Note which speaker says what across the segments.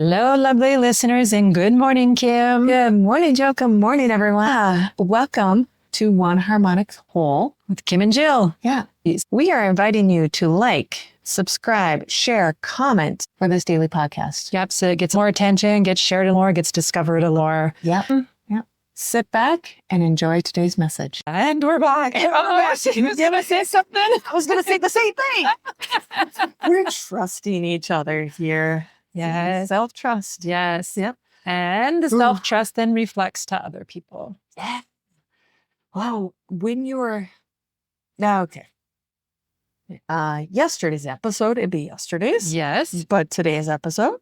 Speaker 1: Hello, lovely listeners, and good morning, Kim.
Speaker 2: Good morning, Joe. Good morning, everyone. Welcome to One Harmonic Whole
Speaker 1: with Kim and Jill.
Speaker 2: Yeah. We are inviting you to like, subscribe, share, comment for this daily podcast.
Speaker 1: Yep, so it gets more attention, gets shared a more, gets discovered a more.
Speaker 2: Yep. Sit back and enjoy today's message.
Speaker 1: And we're back.
Speaker 2: Oh, you was going to say something? I was going to say the same thing. We're trusting each other here.
Speaker 1: Yes.
Speaker 2: Self-trust.
Speaker 1: Yes.
Speaker 2: Yep.
Speaker 1: And the self-trust then reflects to other people.
Speaker 2: Yeah. Wow. When you were... Okay. Yesterday's episode, it'd be yesterday's.
Speaker 1: Yes.
Speaker 2: But today's episode,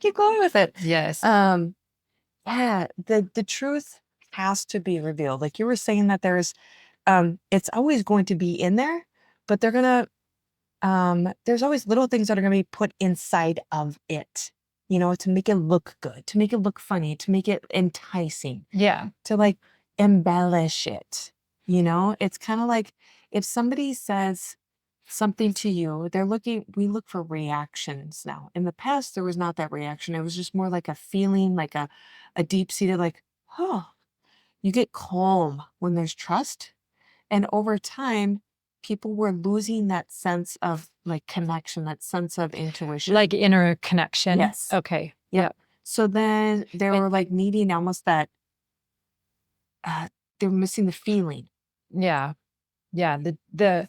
Speaker 2: keep going with it.
Speaker 1: Yes.
Speaker 2: Yeah, the truth has to be revealed. Like you were saying that there's, it's always going to be in there, but they're gonna, there's always little things that are gonna be put inside of it, you know, to make it look good, to make it look funny, to make it enticing.
Speaker 1: Yeah.
Speaker 2: To like embellish it, you know? It's kind of like if somebody says something to you, we look for reactions now. In the past, there was not that reaction. It was just more like a feeling, like a deep-seated, like, oh, you get calm when there's trust. And over time, people were losing that sense of like connection, that sense of intuition.
Speaker 1: Like inner connection.
Speaker 2: Yes.
Speaker 1: Okay.
Speaker 2: Yeah. So then they were like needing almost that, they're missing the feeling.
Speaker 1: Yeah. Yeah. There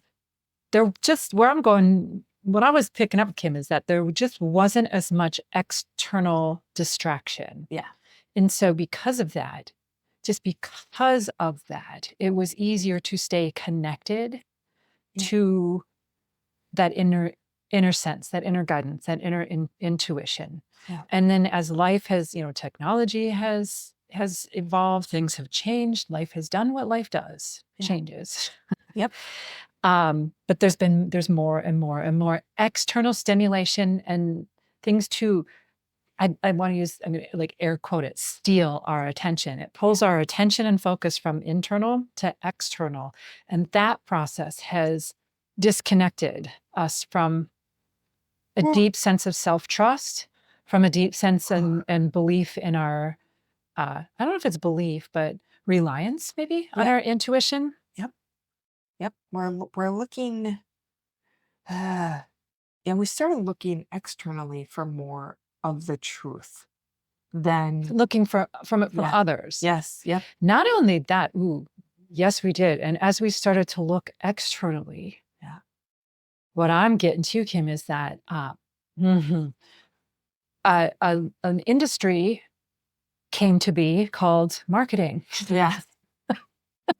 Speaker 1: just, where I'm going, what I was picking up, Kim, is that there just wasn't as much external distraction.
Speaker 2: Yeah.
Speaker 1: And so because of that, it was easier to stay connected to that inner sense, that inner guidance, that inner intuition.
Speaker 2: Yeah.
Speaker 1: And then as life has, technology has evolved, things have changed, life has done what life does, changes.
Speaker 2: Yep.
Speaker 1: But there's more and more and more external stimulation and things to, I want to use, I'm going to like air quote it, steal our attention. It pulls our attention and focus from internal to external. And that process has disconnected us from a deep sense of self-trust, from a deep sense and belief in our, I don't know if it's belief, but reliance maybe on our intuition.
Speaker 2: Yep. We're looking, we started looking externally for more of the truth than
Speaker 1: looking from others.
Speaker 2: Yes. Yep.
Speaker 1: Not only that, yes, we did. And as we started to look externally, what I'm getting to, Kim, is that an industry came to be called marketing.
Speaker 2: Yeah.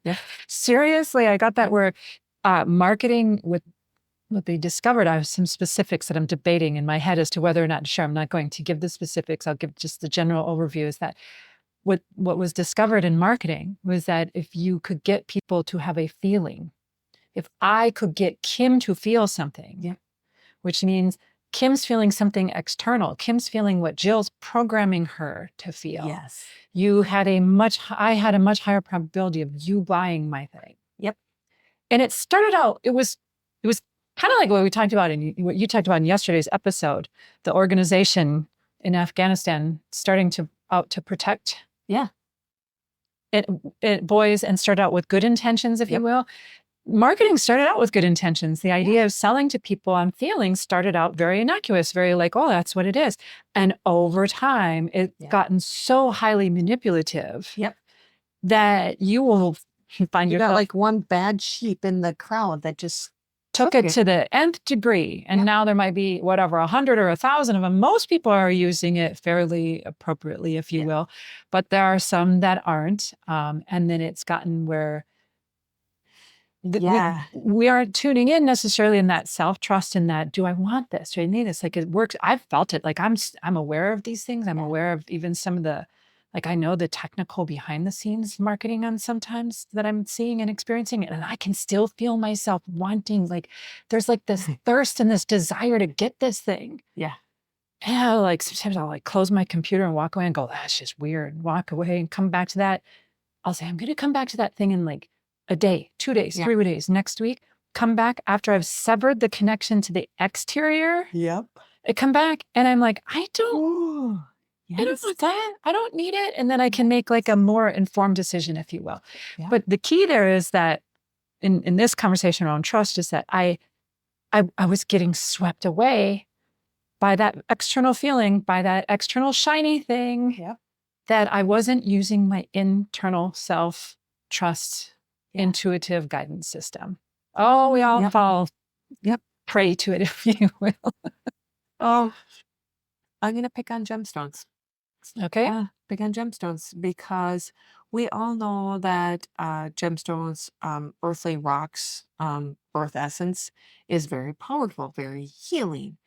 Speaker 1: Yeah. Seriously, I got that word. Marketing, what they discovered, I have some specifics that I'm debating in my head as to whether or not to share. I'm not going to give the specifics. I'll give just the general overview, is that what was discovered in marketing was that if you could get people to have a feeling, if I could get Kim to feel something, which means Kim's feeling something external, Kim's feeling what Jill's programming her to feel.
Speaker 2: Yes.
Speaker 1: I had a much higher probability of you buying my thing.
Speaker 2: Yep.
Speaker 1: And it started out, it was kind of like what we talked about what you talked about in yesterday's episode, the organization in Afghanistan starting to protect boys, and start out with good intentions, if you will. Marketing started out with good intentions. The idea of selling to people on feelings started out very innocuous, very like, oh, that's what it is. And over time, it's gotten so highly manipulative that you will find yourself
Speaker 2: got like one bad sheep in the crowd that just
Speaker 1: took it to the nth degree. And now there might be 100 or 1,000 of them. Most people are using it fairly appropriately, if you will, but there are some that aren't. And then it's gotten where we aren't tuning in necessarily in that self-trust, in that, do I want this? Do I need this? Like, it works. I've felt it. Like I'm aware of these things. I'm aware of even some of the, like, I know the technical behind the scenes marketing on sometimes that I'm seeing and experiencing, and I can still feel myself wanting, like, there's like this thirst and this desire to get this thing. Yeah. Yeah. Like sometimes I'll like close my computer and walk away and go, that's just weird. Walk away and come back to that. I'll say, I'm going to come back to that thing in like a day, 2 days, 3 days, next week. Come back after I've severed the connection to the exterior.
Speaker 2: Yep.
Speaker 1: I come back and I'm like, I don't I don't want that. I don't need it. And then I can make like a more informed decision, if you will.
Speaker 2: Yeah.
Speaker 1: But the key there is that in this conversation around trust is that I was getting swept away by that external feeling, by that external shiny thing,
Speaker 2: Yep.
Speaker 1: that I wasn't using my internal self trust, intuitive guidance system. Oh, we all fall prey to it, if you will.
Speaker 2: Oh, I'm going to pick on gemstones.
Speaker 1: Okay.
Speaker 2: Pick on gemstones because we all know that gemstones, earthly rocks, earth essence is very powerful, very healing,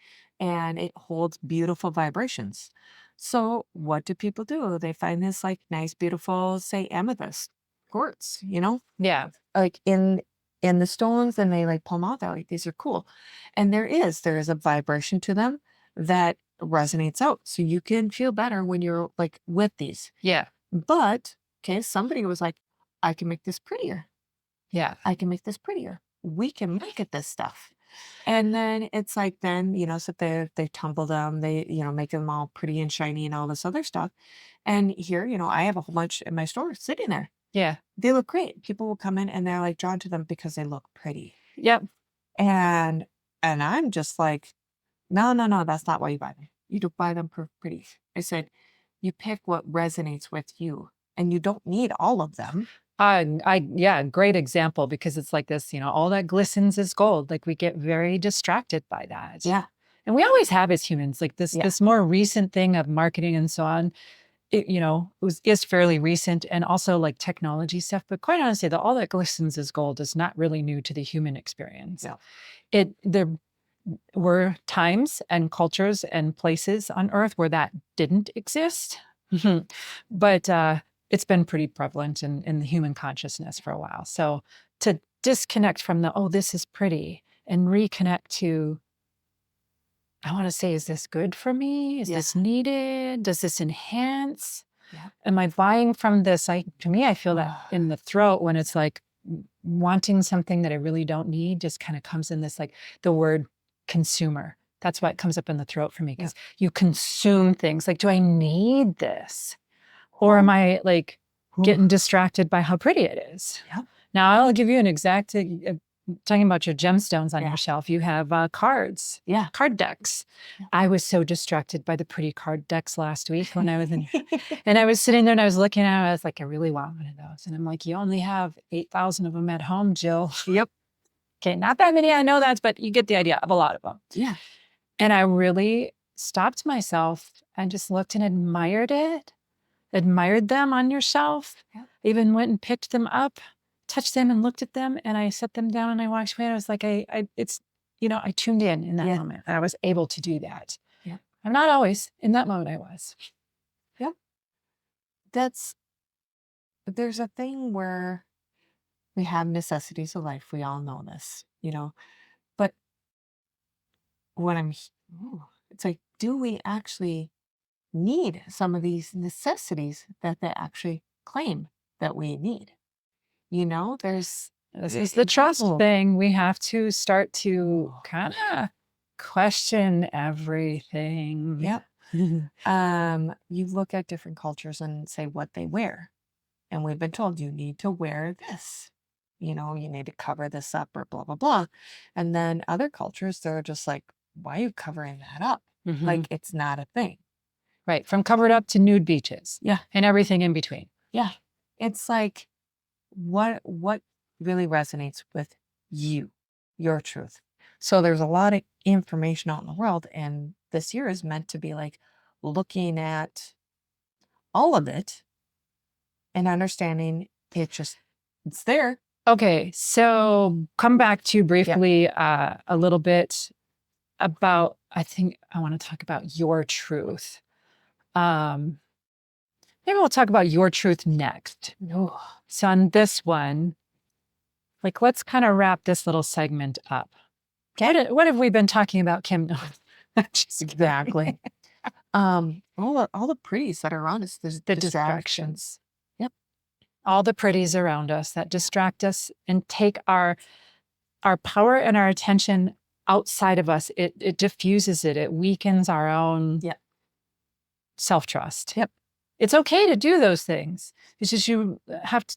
Speaker 2: and it holds beautiful vibrations. So what do people do? They find this like nice, beautiful, say amethyst quartz,
Speaker 1: Yeah.
Speaker 2: like in the stones, and they like pull them out. They're like, these are cool. And there is a vibration to them that resonates out. So you can feel better when you're like with these.
Speaker 1: Yeah.
Speaker 2: But okay, somebody was like, I can make this prettier.
Speaker 1: Yeah.
Speaker 2: I can make this prettier. We can market this stuff. And then it's like, then, so they tumble them, they, make them all pretty and shiny and all this other stuff. And here, I have a whole bunch in my store sitting there.
Speaker 1: Yeah.
Speaker 2: They look great. People will come in and they're like drawn to them because they look pretty.
Speaker 1: Yep.
Speaker 2: And I'm just like, no, that's not why you buy them. You don't buy them for pretty. I said, you pick what resonates with you, and you don't need all of them.
Speaker 1: Great example, because it's like this, all that glistens is gold. Like we get very distracted by that.
Speaker 2: Yeah.
Speaker 1: And we always have as humans, like this more recent thing of marketing and so on. It, is fairly recent, and also like technology stuff. But quite honestly, all that glistens is gold is not really new to the human experience.
Speaker 2: No.
Speaker 1: There were times and cultures and places on Earth where that didn't exist. But it's been pretty prevalent in the human consciousness for a while. So to disconnect from this is pretty, and reconnect to, I want to say, is this good for me? Is this needed? Does this enhance?
Speaker 2: Yeah.
Speaker 1: Am I buying from this? To me, I feel that in the throat when it's like wanting something that I really don't need, just kind of comes in this, like the word consumer. That's why it comes up in the throat for me, because you consume things. Like, do I need this? Or am I like getting distracted by how pretty it is?
Speaker 2: Yeah.
Speaker 1: Now, I'll give you an exact, talking about your gemstones on your shelf. You have cards, card decks.
Speaker 2: Yeah.
Speaker 1: I was so distracted by the pretty card decks last week when I was in, and I was sitting there and I was looking at it. I was like, I really want one of those. And I'm like, you only have 8,000 of them at home, Jill.
Speaker 2: Yep.
Speaker 1: Okay, not that many, I know that, but you get the idea of a lot of them.
Speaker 2: Yeah.
Speaker 1: And I really stopped myself and just looked and admired them on your shelf.
Speaker 2: Yep.
Speaker 1: Even went and picked them up, touched them and looked at them, and I set them down and I walked away. And I was like, I tuned in that moment. I was able to do that.
Speaker 2: Yeah.
Speaker 1: I'm not always in that moment. I was.
Speaker 2: Yeah. There's a thing where we have necessities of life. We all know this, but when it's like, do we actually need some of these necessities that they actually claim that we need? This
Speaker 1: is the trust thing. We have to start to kind of question everything.
Speaker 2: Yep. You look at different cultures and say what they wear. And we've been told you need to wear this. You need to cover this up or blah, blah, blah. And then other cultures, they're just like, why are you covering that up?
Speaker 1: Mm-hmm.
Speaker 2: Like, it's not a thing.
Speaker 1: Right. From covered up to nude beaches.
Speaker 2: Yeah.
Speaker 1: And everything in between.
Speaker 2: Yeah. It's like, what really resonates with you, your truth. So there's a lot of information out in the world, and this year is meant to be like looking at all of it and understanding it's there.
Speaker 1: Okay, so come back to briefly a little bit about, I think I want to talk about your truth. Maybe we'll talk about your truth next. So on this one, like, let's kind of wrap this little segment up. Okay. What have we been talking about, Kim? No.
Speaker 2: Exactly. all the pretties that are around us, there's
Speaker 1: the distractions.
Speaker 2: Yep.
Speaker 1: All the pretties around us that distract us and take our power and our attention outside of us. It diffuses it. It weakens our own self-trust.
Speaker 2: Yep.
Speaker 1: It's okay to do those things. It's just you have to,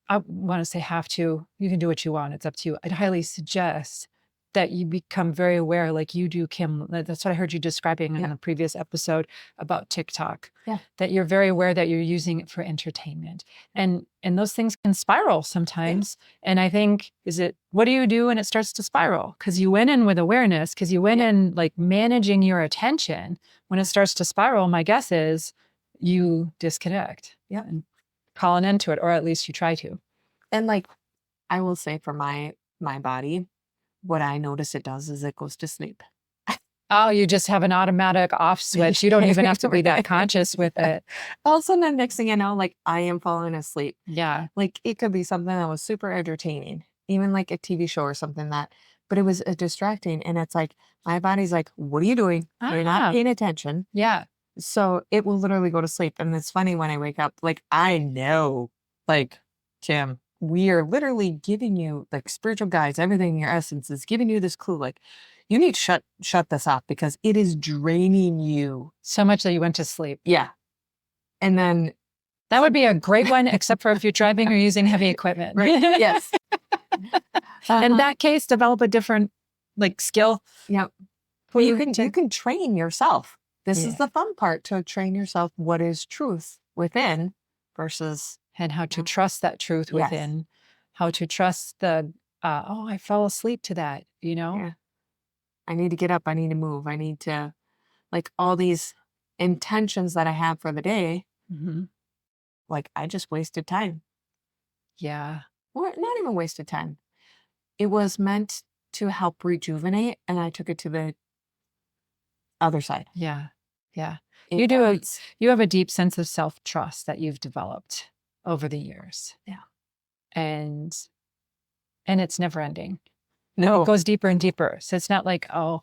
Speaker 1: I want to say have to, you can do what you want. It's up to you. I'd highly suggest that you become very aware, like you do, Kim. That's what I heard you describing in the previous episode about TikTok.
Speaker 2: Yeah.
Speaker 1: That you're very aware that you're using it for entertainment. And those things can spiral sometimes. Yeah. And I think, what do you do when it starts to spiral? Because you went in with awareness, because you went in like managing your attention. When it starts to spiral, my guess is you disconnect.
Speaker 2: Yeah.
Speaker 1: And call an end to it, or at least you try to.
Speaker 2: And like, I will say for my body, what I notice it does is it goes to sleep.
Speaker 1: Oh, you just have an automatic off switch. You don't even have to be that conscious with it.
Speaker 2: All of a sudden, the next thing you know, like I am falling asleep.
Speaker 1: Yeah.
Speaker 2: Like it could be something that was super entertaining, even like a TV show or something but it was distracting. And it's like, my body's like, what are you doing? You're not paying attention.
Speaker 1: Yeah.
Speaker 2: So it will literally go to sleep. And it's funny when I wake up, like I know, like, Kim, we are literally giving you like spiritual guides, everything in your essence is giving you this clue. Like you need to shut this off because it is draining you.
Speaker 1: So much that you went to sleep.
Speaker 2: Yeah. And then
Speaker 1: that would be a great one, except for if you're driving or using heavy equipment.
Speaker 2: Right. Yes.
Speaker 1: In that case, develop a different like skill.
Speaker 2: Yeah. Well, you can train yourself. This is the fun part, to train yourself what is truth within versus.
Speaker 1: And how to trust that truth within, how to trust I fell asleep to that,
Speaker 2: Yeah. I need to get up. I need to move. I need to, like all these intentions that I have for the day.
Speaker 1: Mm-hmm.
Speaker 2: Like I just wasted time.
Speaker 1: Yeah.
Speaker 2: Or not even wasted time. It was meant to help rejuvenate, and I took it to the other side.
Speaker 1: Yeah. Yeah. You have a deep sense of self-trust that you've developed over the years.
Speaker 2: Yeah.
Speaker 1: And it's never ending.
Speaker 2: No.
Speaker 1: It goes deeper and deeper. So it's not like, I'm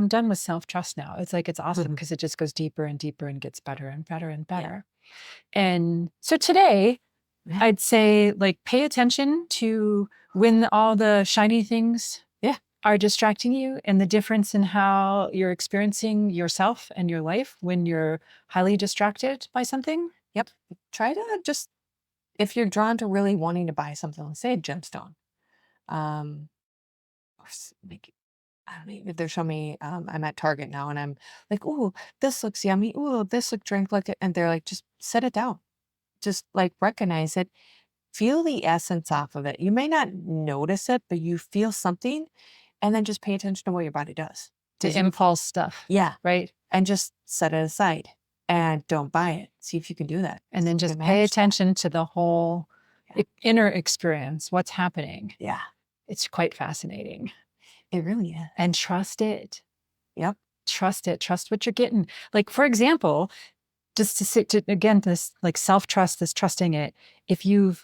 Speaker 1: done with self-trust now. It's like, it's awesome because it just goes deeper and deeper and gets better and better and better. Yeah. And so today, I'd say like, pay attention to when all the shiny things are distracting you and the difference in how you're experiencing yourself and your life when you're highly distracted by something.
Speaker 2: Yep. Try to just, if you're drawn to really wanting to buy something, let's say a gemstone, or like, I don't know, if they're showing me, I'm at Target now and I'm like, ooh, this looks yummy. Ooh, this looks drink like it. And they're like, just set it down. Just like recognize it. Feel the essence off of it. You may not notice it, but you feel something. And then just pay attention to what your body does.
Speaker 1: The impulse stuff.
Speaker 2: Yeah.
Speaker 1: Right.
Speaker 2: And just set it aside and don't buy it. See if you can do that.
Speaker 1: And then just pay attention to the whole inner experience, what's happening.
Speaker 2: Yeah.
Speaker 1: It's quite fascinating.
Speaker 2: It really is.
Speaker 1: And trust it.
Speaker 2: Yep.
Speaker 1: Trust it. Trust what you're getting. Like, for example, just to sit to, again, this like self-trust, this trusting it. If you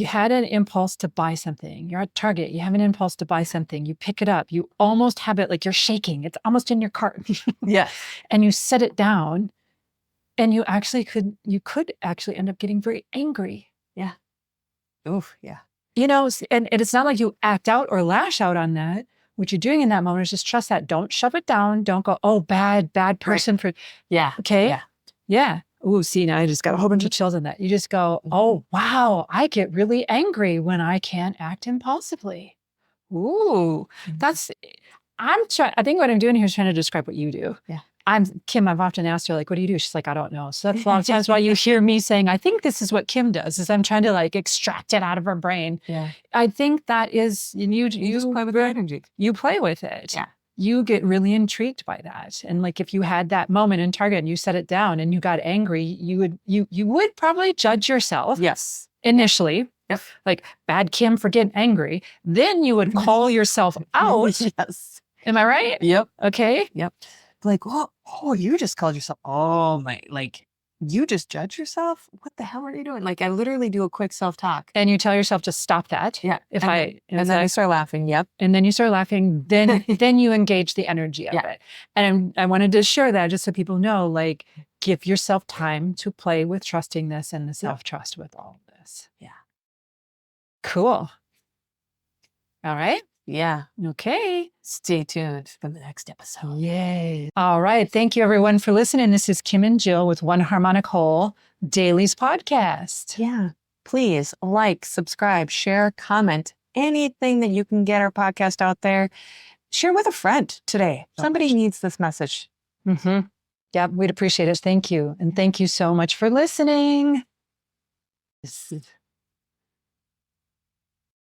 Speaker 1: had an impulse to buy something, you're at Target, you have an impulse to buy something, you pick it up, you almost have it, like you're shaking, it's almost in your cart.
Speaker 2: Yeah. And
Speaker 1: you set it down and you could actually end up getting very angry.
Speaker 2: Yeah. Oof. Yeah.
Speaker 1: And it's not like you act out or lash out on that. What you're doing in that moment is just trust that. Don't shove it down. Don't go, oh, bad person for.
Speaker 2: Yeah.
Speaker 1: Okay.
Speaker 2: Yeah.
Speaker 1: Yeah. Ooh, see, now I just got a whole bunch of chills on that. You just go, oh, wow, I get really angry when I can't act impulsively. Ooh, I think what I'm doing here is trying to describe what you do.
Speaker 2: Yeah.
Speaker 1: Kim, I've often asked her, like, what do you do? She's like, I don't know. So that's a lot of times why you hear me saying, I think this is what Kim does, is I'm trying to like extract it out of her brain.
Speaker 2: Yeah.
Speaker 1: I think that is, you just
Speaker 2: play with the energy.
Speaker 1: You play with it.
Speaker 2: Yeah.
Speaker 1: You get really intrigued by that. And like, if you had that moment in Target and you set it down and you got angry, you would probably judge yourself.
Speaker 2: Yes.
Speaker 1: Initially.
Speaker 2: Yep.
Speaker 1: Like, bad Kim for getting angry. Then you would call yourself out.
Speaker 2: Yes.
Speaker 1: Am I right?
Speaker 2: Yep.
Speaker 1: Okay.
Speaker 2: Yep. Like, oh, you just called yourself, oh my, like, you just judge yourself? What the hell are you doing? Like, I literally do a quick self-talk.
Speaker 1: And you tell yourself to stop that.
Speaker 2: Yeah.
Speaker 1: And
Speaker 2: then I start laughing. Yep.
Speaker 1: And then you start laughing. Then you engage the energy of it. And I wanted to share that just so people know, like, give yourself time to play with trusting this and the self-trust with all of this.
Speaker 2: Yeah.
Speaker 1: Cool. All right.
Speaker 2: Yeah.
Speaker 1: Okay.
Speaker 2: Stay tuned for the next episode.
Speaker 1: Yay. All right. Thank you, everyone, for listening. This is Kim and Jill with One Harmonic Whole Dailies podcast.
Speaker 2: Yeah. Please like, subscribe, share, comment, anything that you can get our podcast out there. Share with a friend today. Somebody needs this message.
Speaker 1: Mm-hmm. Yeah, we'd appreciate it. Thank you. And thank you so much for listening.